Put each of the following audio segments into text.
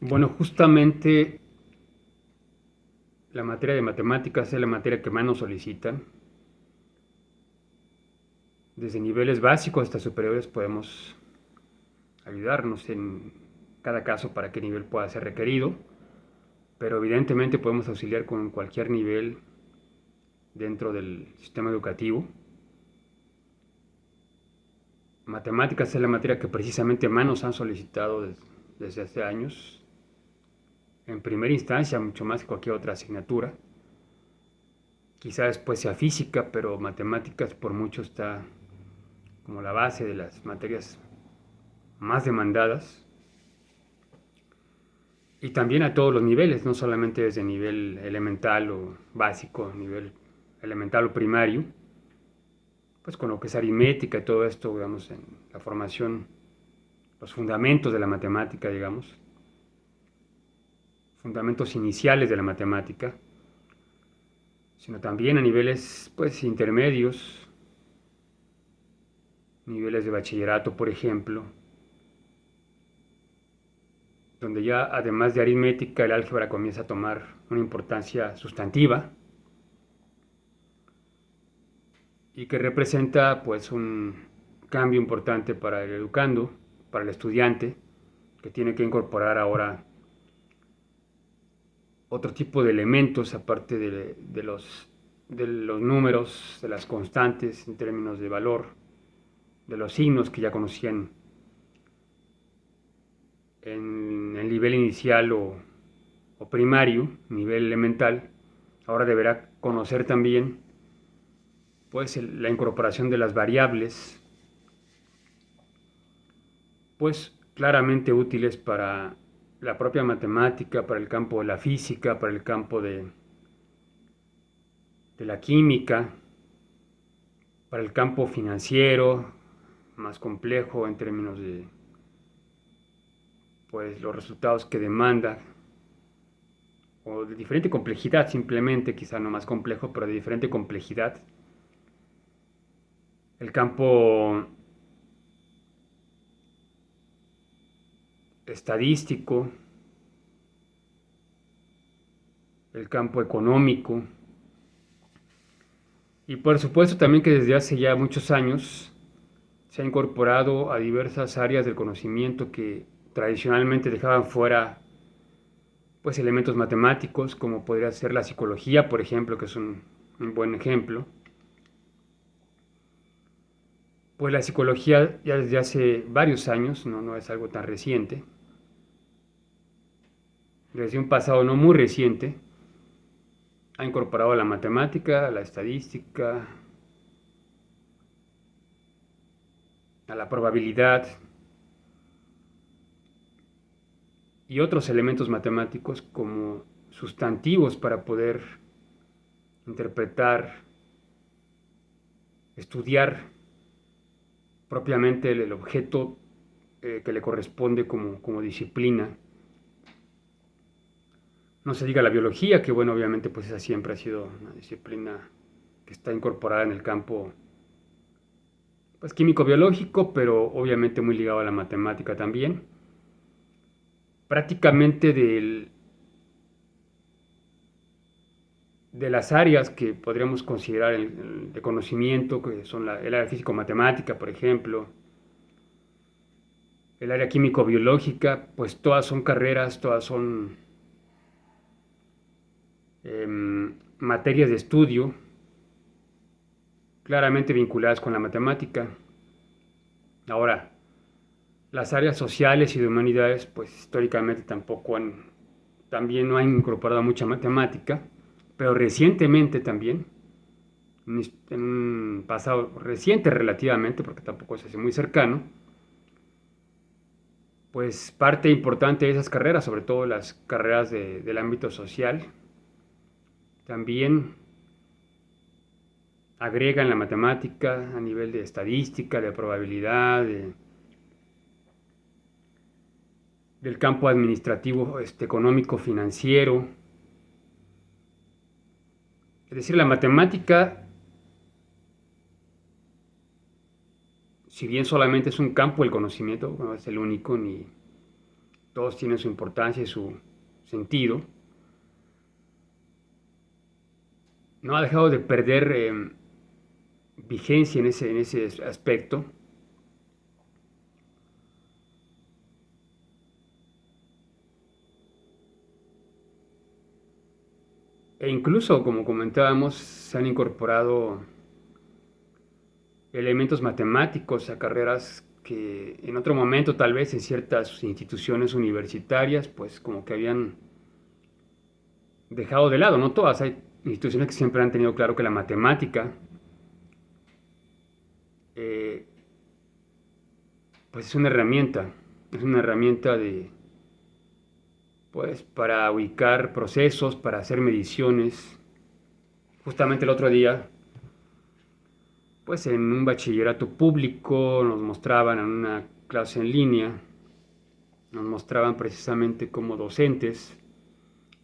Bueno, justamente la materia de matemáticas es la materia que más nos solicitan. Desde niveles básicos hasta superiores podemos ayudarnos en cada caso para qué nivel pueda ser requerido, pero evidentemente podemos auxiliar con cualquier nivel dentro del sistema educativo. Matemáticas es la materia que precisamente más nos han solicitado desde hace años, en primera instancia, mucho más que cualquier otra asignatura. Quizá después sea física, pero matemáticas por mucho está como la base de las materias más demandadas, y también a todos los niveles, no solamente desde nivel elemental o básico, nivel elemental o primario, pues con lo que es aritmética y todo esto, digamos, en la formación, los fundamentos de la matemática, digamos, fundamentos iniciales de la matemática, sino también a niveles, pues, intermedios, niveles de bachillerato, por ejemplo, donde ya además de aritmética el álgebra comienza a tomar una importancia sustantiva y que representa pues un cambio importante para el educando, para el estudiante, que tiene que incorporar ahora otro tipo de elementos aparte de los números, de las constantes en términos de valor, de los signos que ya conocían en el nivel inicial o primario, nivel elemental. Ahora deberá conocer también pues la incorporación de las variables, pues claramente útiles para la propia matemática, para el campo de la física, para el campo de la química, para el campo financiero, más complejo en términos de pues, los resultados que demanda, o de diferente complejidad simplemente, quizá no más complejo, pero de diferente complejidad. El campo estadístico, el campo económico, y por supuesto también que desde hace ya muchos años se ha incorporado a diversas áreas del conocimiento que tradicionalmente dejaban fuera pues elementos matemáticos, como podría ser la psicología, por ejemplo, que es un buen ejemplo. Pues la psicología ya desde hace varios años, no es algo tan reciente, desde un pasado no muy reciente, ha incorporado la matemática, la estadística, a la probabilidad y otros elementos matemáticos como sustantivos para poder interpretar, estudiar propiamente el objeto que le corresponde como disciplina. No se diga la biología, que bueno, obviamente pues esa siempre ha sido una disciplina que está incorporada en el campo pues químico-biológico, pero obviamente muy ligado a la matemática también. Prácticamente de las áreas que podríamos considerar de conocimiento, que son el área físico-matemática, por ejemplo, el área químico-biológica, pues todas son carreras, todas son materias de estudio claramente vinculadas con la matemática. Ahora, las áreas sociales y de humanidades, pues históricamente también no han incorporado mucha matemática, pero recientemente también, en un pasado reciente relativamente, porque tampoco es así muy cercano, pues parte importante de esas carreras, sobre todo las carreras del ámbito social, también agregan la matemática a nivel de estadística, de probabilidad, del campo administrativo, económico, financiero. Es decir, la matemática, si bien solamente es un campo del conocimiento, no es el único, todos tienen su importancia y su sentido, no ha dejado de perder vigencia en ese aspecto. E incluso, como comentábamos, se han incorporado elementos matemáticos a carreras que en otro momento, tal vez en ciertas instituciones universitarias, pues como que habían dejado de lado, no todas, hay instituciones que siempre han tenido claro que la matemática eh, pues es una herramienta de, pues para ubicar procesos, para hacer mediciones. Justamente el otro día, pues en un bachillerato público nos mostraban en una clase en línea, nos mostraban precisamente cómo docentes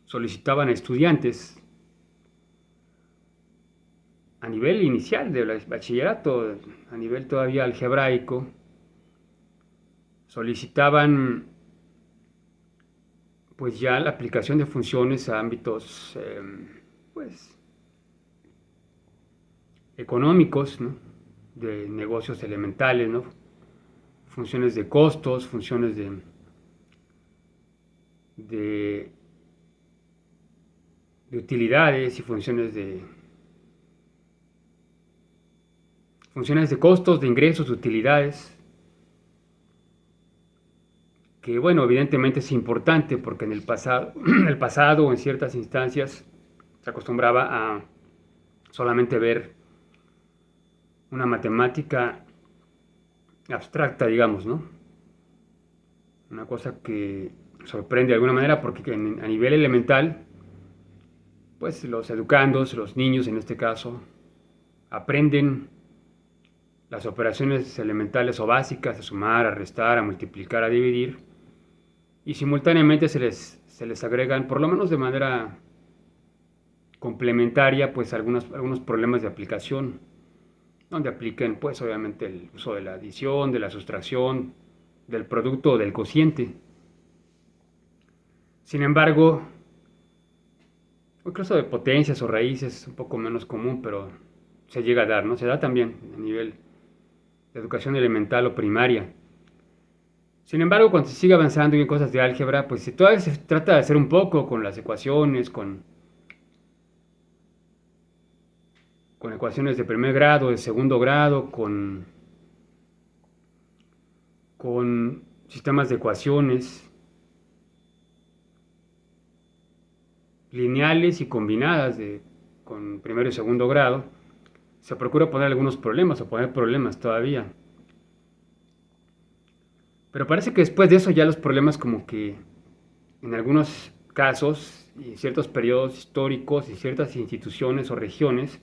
solicitaban a estudiantes a nivel inicial del bachillerato, a nivel todavía algebraico, solicitaban pues ya la aplicación de funciones a ámbitos pues económicos, ¿no? De negocios elementales, ¿no? Funciones de costos, funciones de, de utilidades y funciones de costos, de ingresos, de utilidades, que bueno, evidentemente es importante porque en el pasado o en ciertas instancias se acostumbraba a solamente ver una matemática abstracta, digamos, ¿no? Una cosa que sorprende de alguna manera porque a nivel elemental, pues los educandos, los niños en este caso, aprenden las operaciones elementales o básicas, a sumar, a restar, a multiplicar, a dividir, y simultáneamente se les agregan, por lo menos de manera complementaria, pues algunos problemas de aplicación, donde apliquen pues obviamente el uso de la adición, de la sustracción, del producto o del cociente. Sin embargo, incluso de potencias o raíces es un poco menos común, pero se llega a dar, ¿no? Se da también a nivel de educación elemental o primaria. Sin embargo, cuando se sigue avanzando en cosas de álgebra, pues todavía se trata de hacer un poco con las ecuaciones, con ecuaciones de primer grado, de segundo grado, con sistemas de ecuaciones lineales y combinadas con primero y segundo grado. Se procura poner algunos problemas o poner problemas todavía. Pero parece que después de eso ya los problemas como que en algunos casos y en ciertos periodos históricos y ciertas instituciones o regiones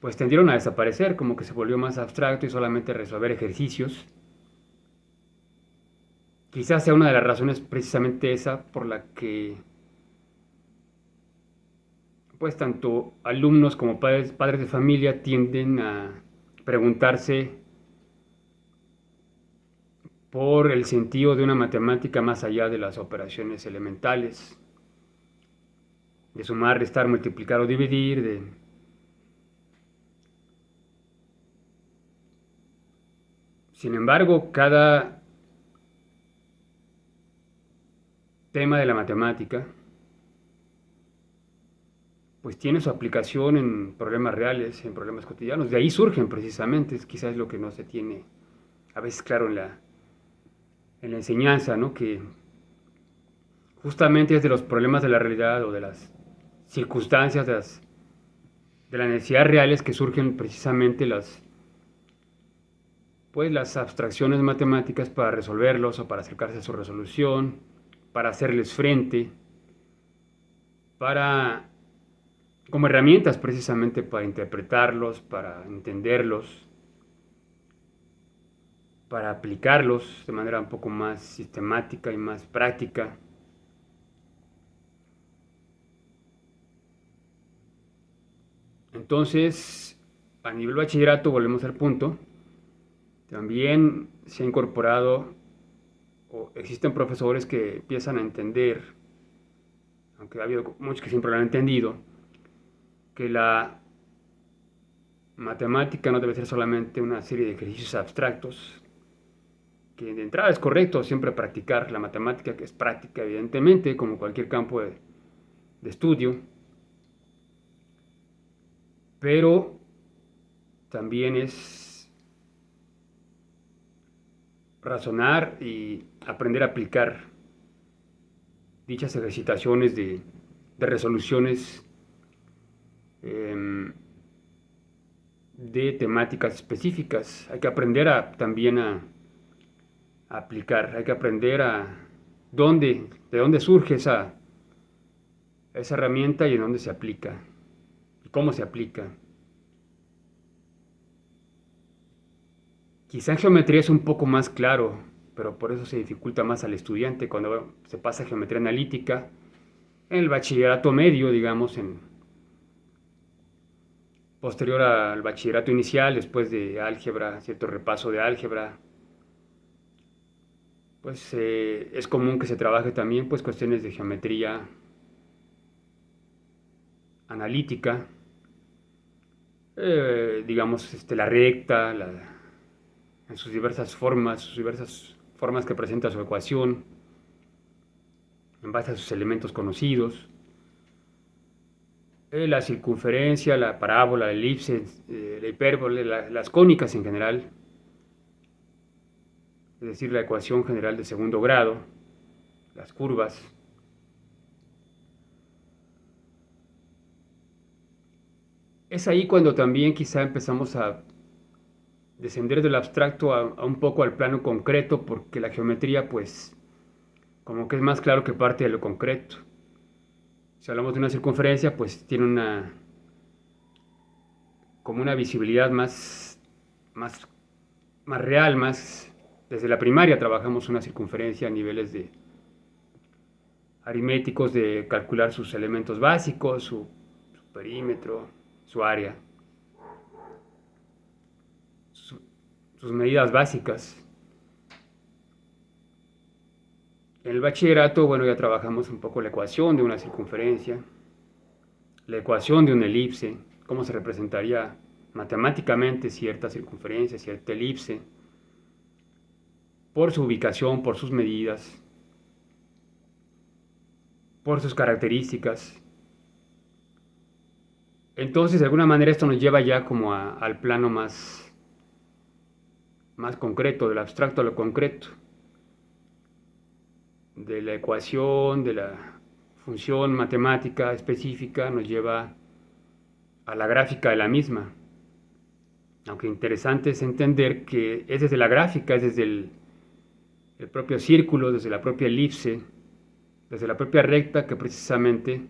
pues tendieron a desaparecer, como que se volvió más abstracto y solamente resolver ejercicios. Quizás sea una de las razones precisamente esa por la que pues tanto alumnos como padres de familia tienden a preguntarse por el sentido de una matemática más allá de las operaciones elementales, de sumar, restar, multiplicar o dividir, Sin embargo, cada tema de la matemática pues tiene su aplicación en problemas reales, en problemas cotidianos. De ahí surgen precisamente, es quizás lo que no se tiene a veces claro en la enseñanza, ¿no? Que justamente es de los problemas de la realidad o de las circunstancias, de las necesidades reales que surgen precisamente pues las abstracciones matemáticas para resolverlos o para acercarse a su resolución, para hacerles frente, para como herramientas precisamente para interpretarlos, para entenderlos, para aplicarlos de manera un poco más sistemática y más práctica. Entonces, a nivel bachillerato, volvemos al punto, también se ha incorporado o existen profesores que empiezan a entender, aunque ha habido muchos que siempre lo han entendido, que la matemática no debe ser solamente una serie de ejercicios abstractos, que de entrada es correcto siempre practicar la matemática, que es práctica evidentemente, como cualquier campo de estudio, pero también es razonar y aprender a aplicar dichas ejercitaciones de resoluciones de temáticas específicas. Hay que aprender también a aplicar, hay que aprender de dónde surge esa herramienta y en dónde se aplica y cómo se aplica. Quizá en geometría es un poco más claro, pero por eso se dificulta más al estudiante cuando se pasa a geometría analítica, en el bachillerato medio, digamos, posterior al bachillerato inicial, después de álgebra, cierto repaso de álgebra, pues es común que se trabaje también pues cuestiones de geometría analítica, digamos, la recta, en sus diversas formas que presenta su ecuación, en base a sus elementos conocidos, la circunferencia, la parábola, la elipse, la hipérbole, las cónicas en general, es decir, la ecuación general de segundo grado, las curvas. Es ahí cuando también quizá empezamos a descender del abstracto a un poco al plano concreto, porque la geometría pues como que es más claro que parte de lo concreto. Si hablamos de una circunferencia, pues tiene como una visibilidad más, más real, más... Desde la primaria trabajamos una circunferencia a niveles de aritméticos, de calcular sus elementos básicos, su perímetro, su área, sus medidas básicas. En el bachillerato, bueno, ya trabajamos un poco la ecuación de una circunferencia, la ecuación de una elipse, cómo se representaría matemáticamente cierta circunferencia, cierta elipse, por su ubicación, por sus medidas, por sus características. Entonces, de alguna manera, esto nos lleva ya como al plano más concreto, del abstracto a lo concreto, de la ecuación, de la función matemática específica, nos lleva a la gráfica de la misma. Aunque interesante es entender que es desde la gráfica, es desde el propio círculo, desde la propia elipse, desde la propia recta, que precisamente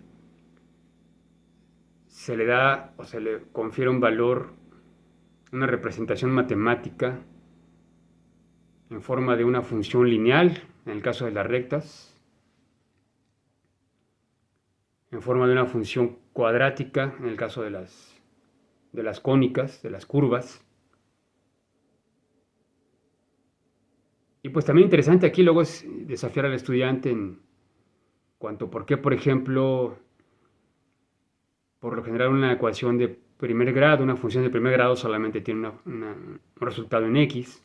se le da o se le confiere un valor, una representación matemática en forma de una función lineal, en el caso de las rectas, en forma de una función cuadrática, en el caso de las cónicas, de las curvas. Y pues también interesante aquí luego es desafiar al estudiante en cuanto a por qué, por ejemplo, por lo general una ecuación de primer grado, una función de primer grado solamente tiene un resultado en X.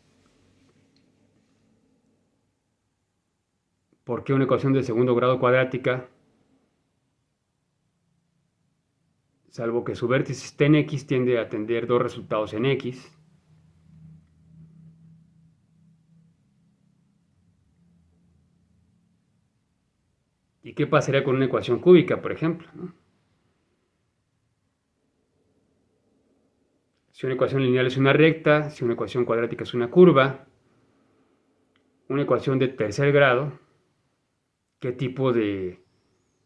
¿Por qué una ecuación de segundo grado cuadrática, salvo que su vértice esté en X, tiende a tener dos resultados en X? ¿Y qué pasaría con una ecuación cúbica, por ejemplo, ¿no? Si una ecuación lineal es una recta, si una ecuación cuadrática es una curva, una ecuación de tercer grado, ¿qué tipo de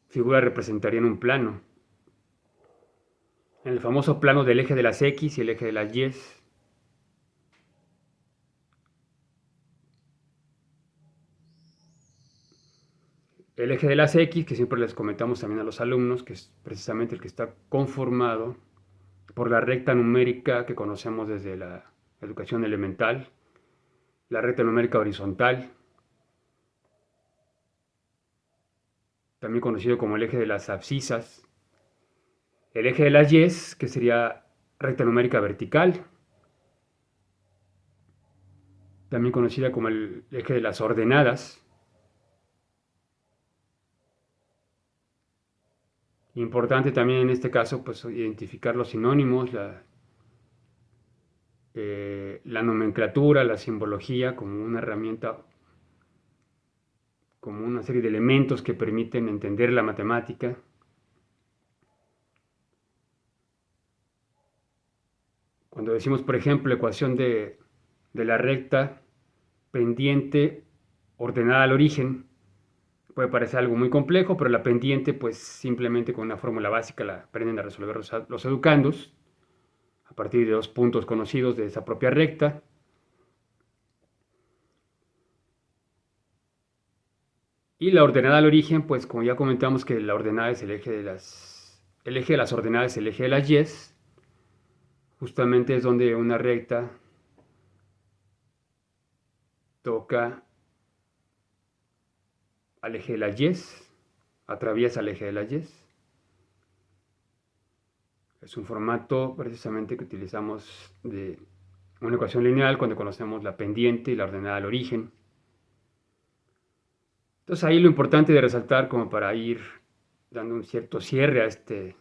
figura representaría en un plano? En el famoso plano del eje de las X y el eje de las Y. El eje de las X, que siempre les comentamos también a los alumnos, que es precisamente el que está conformado por la recta numérica que conocemos desde la educación elemental, la recta numérica horizontal, también conocido como el eje de las abscisas, el eje de las Ys, que sería recta numérica vertical, también conocida como el eje de las ordenadas. Importante también en este caso, pues identificar los sinónimos, la nomenclatura, la simbología como una herramienta, como una serie de elementos que permiten entender la matemática. Cuando decimos, por ejemplo, ecuación de la recta pendiente ordenada al origen, puede parecer algo muy complejo, pero la pendiente, pues simplemente con una fórmula básica la aprenden a resolver los educandos a partir de dos puntos conocidos de esa propia recta. Y la ordenada al origen, pues como ya comentamos que la ordenada es el eje de las ordenadas es el eje de las Ys, justamente es donde una recta toca al eje de las Ys, atraviesa el eje de las Ys. Es un formato precisamente que utilizamos de una ecuación lineal cuando conocemos la pendiente y la ordenada al origen. Entonces ahí lo importante de resaltar como para ir dando un cierto cierre a este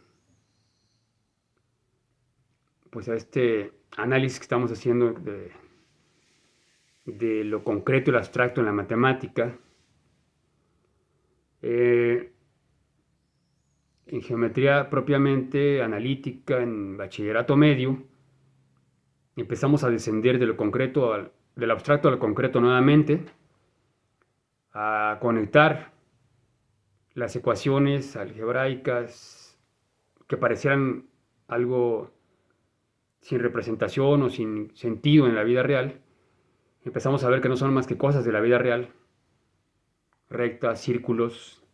análisis que estamos haciendo de lo concreto y lo abstracto en la matemática. En geometría propiamente analítica, en bachillerato medio, empezamos a descender de lo concreto del abstracto al concreto nuevamente, a conectar las ecuaciones algebraicas que parecieran algo sin representación o sin sentido en la vida real. Empezamos a ver que no son más que cosas de la vida real, rectas, círculos,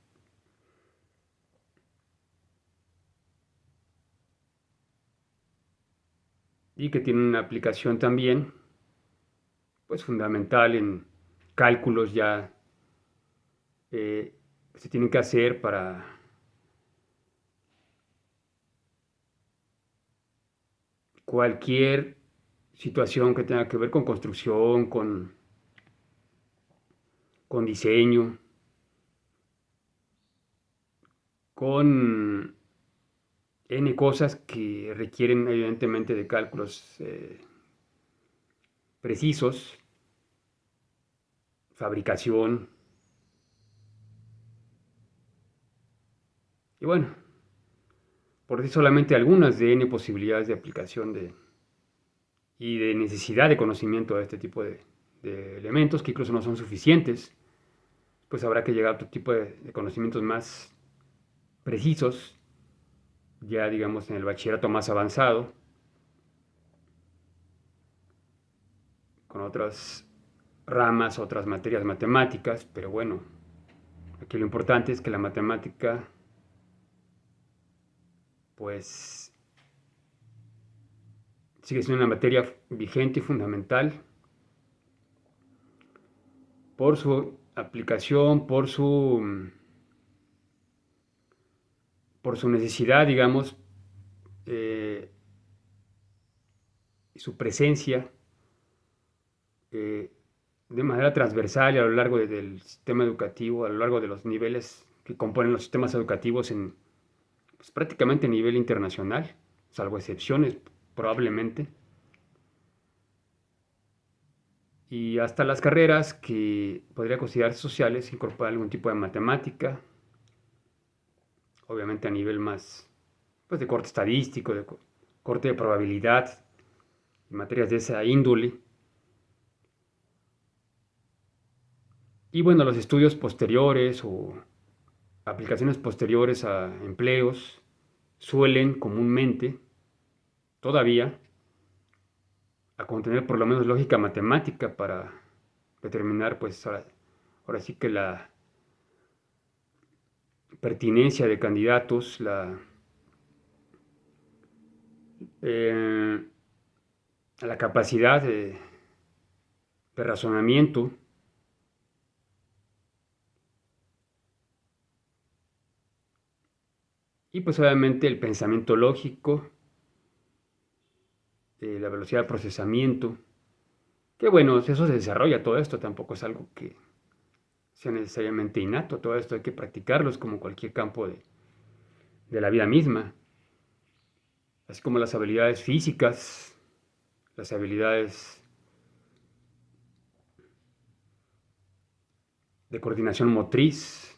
y que tienen una aplicación también, pues fundamental en cálculos ya que se tienen que hacer para cualquier situación que tenga que ver con construcción, con diseño, con N cosas que requieren evidentemente de cálculos precisos, fabricación. Y bueno, por decir solamente algunas de N posibilidades de aplicación y de necesidad de conocimiento de este tipo de elementos que incluso no son suficientes, pues habrá que llegar a otro tipo de conocimientos más precisos, ya digamos en el bachillerato más avanzado, con otras ramas, otras materias matemáticas, pero bueno, aquí lo importante es que la matemática, pues, sigue siendo una materia vigente y fundamental por su aplicación, por su necesidad, digamos, eh, y su presencia eh, de manera transversal y a lo largo del sistema educativo, a lo largo de los niveles que componen los sistemas educativos en pues, prácticamente a nivel internacional, salvo excepciones probablemente. Y hasta las carreras que podría considerarse sociales incorporan algún tipo de matemática, obviamente a nivel más pues, de corte estadístico, de corte de probabilidad, materias de esa índole. Y bueno, los estudios posteriores o aplicaciones posteriores a empleos suelen comúnmente, todavía, a contener por lo menos lógica matemática para determinar, pues ahora sí que la pertinencia de candidatos, eh, la capacidad de razonamiento Y pues obviamente el pensamiento lógico, la velocidad de procesamiento, que bueno, eso se desarrolla todo esto, tampoco es algo que sea necesariamente innato, todo esto hay que practicarlo, es como cualquier campo de la vida misma, así como las habilidades físicas, las habilidades de coordinación motriz,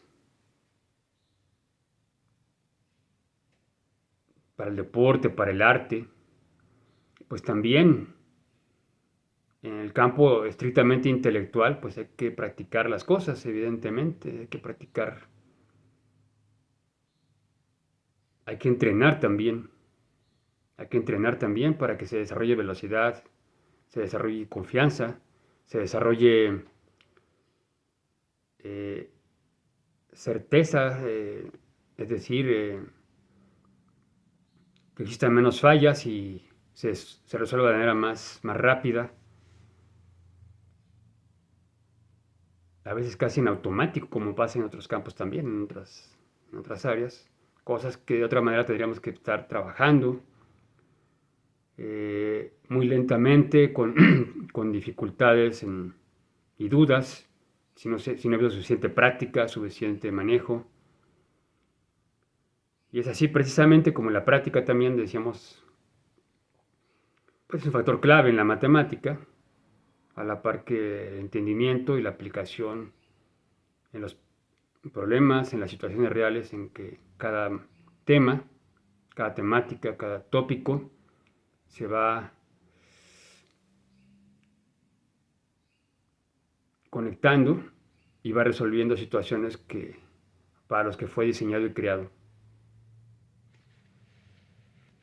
para el deporte, para el arte, pues también en el campo estrictamente intelectual, pues hay que practicar las cosas, evidentemente, hay que practicar, hay que entrenar también, hay que entrenar también para que se desarrolle velocidad, se desarrolle confianza, se desarrolle eh, certeza, es decir, que existan menos fallas y se resuelva de manera más rápida, a veces casi en automático, como pasa en otros campos también, en otras áreas, cosas que de otra manera tendríamos que estar trabajando muy lentamente, con dificultades y dudas, si no ha habido suficiente práctica, suficiente manejo. Y es así precisamente como la práctica también, decíamos, pues es un factor clave en la matemática, a la par que el entendimiento y la aplicación en los problemas, en las situaciones reales en que cada tema, cada temática, cada tópico se va conectando y va resolviendo situaciones para los que fue diseñado y creado.